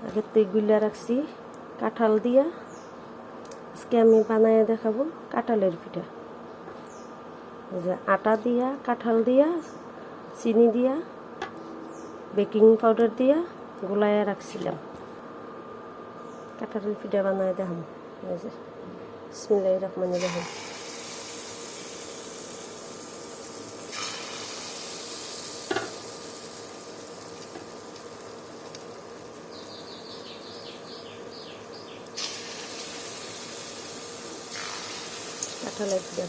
আগে তো গুলা রাখছি কাঁঠাল দিয়া। আজকে আমি বানায় দেখাবো কাঁঠালের পিঠা। যে আটা দিয়া, কাঁঠাল দিয়া, চিনি দিয়া, বেকিং পাউডার দিয়া গোলায় রাখছিলাম। কাঁঠালের পিঠা বানায় দেখাবো। বিসমিল্লাহির রহমানির রহিম। কাঁঠালের পিঠা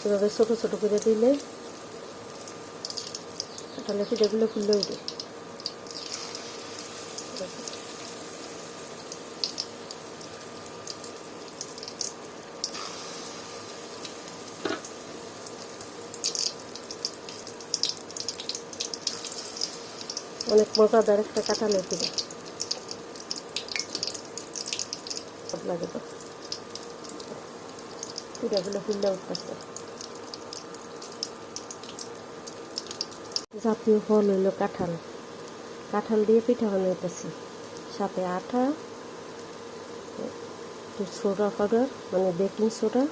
এভাবে ছোটো ছোটো করে দিলে কাঁঠালের পিঠাগুলো ফুলে উঠে। অনেক মজাদার একটা কাঁঠালের পিঠা, সব লাগে তো। পিঠাগুলো ফুলে উঠতেছে। জাতীয় ফল হইল কাঁঠাল। কাঁঠাল দিয়ে পিঠা বানাইতেছি, সাথে আটা, সোডা পাউডার মানে বেকিং সোডা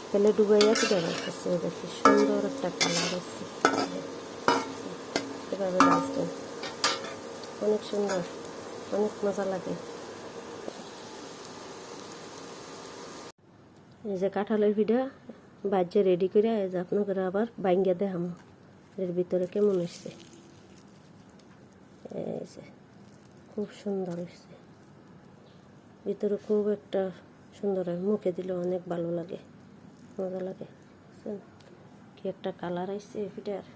ফেলে ডুবাইয়া পিঠা বানাইতেছি। দেখি সুন্দর একটা কালার আছে, এভাবে বাজবেন, অনেক সুন্দর, অনেক মজা লাগে। এই যে কাঁঠালের পিঠা বাজ্যে রেডি করে এই যে আপনাদের আবার বাইঙ্গা দেখাম এর ভিতরে কেমন হয়েছে। এই যে খুব সুন্দর হয়েছে, ভিতরে খুব একটা সুন্দর হয়, মুখে দিলে অনেক ভালো লাগে, মজা লাগে। কি একটা কালার আসছে পিঠার।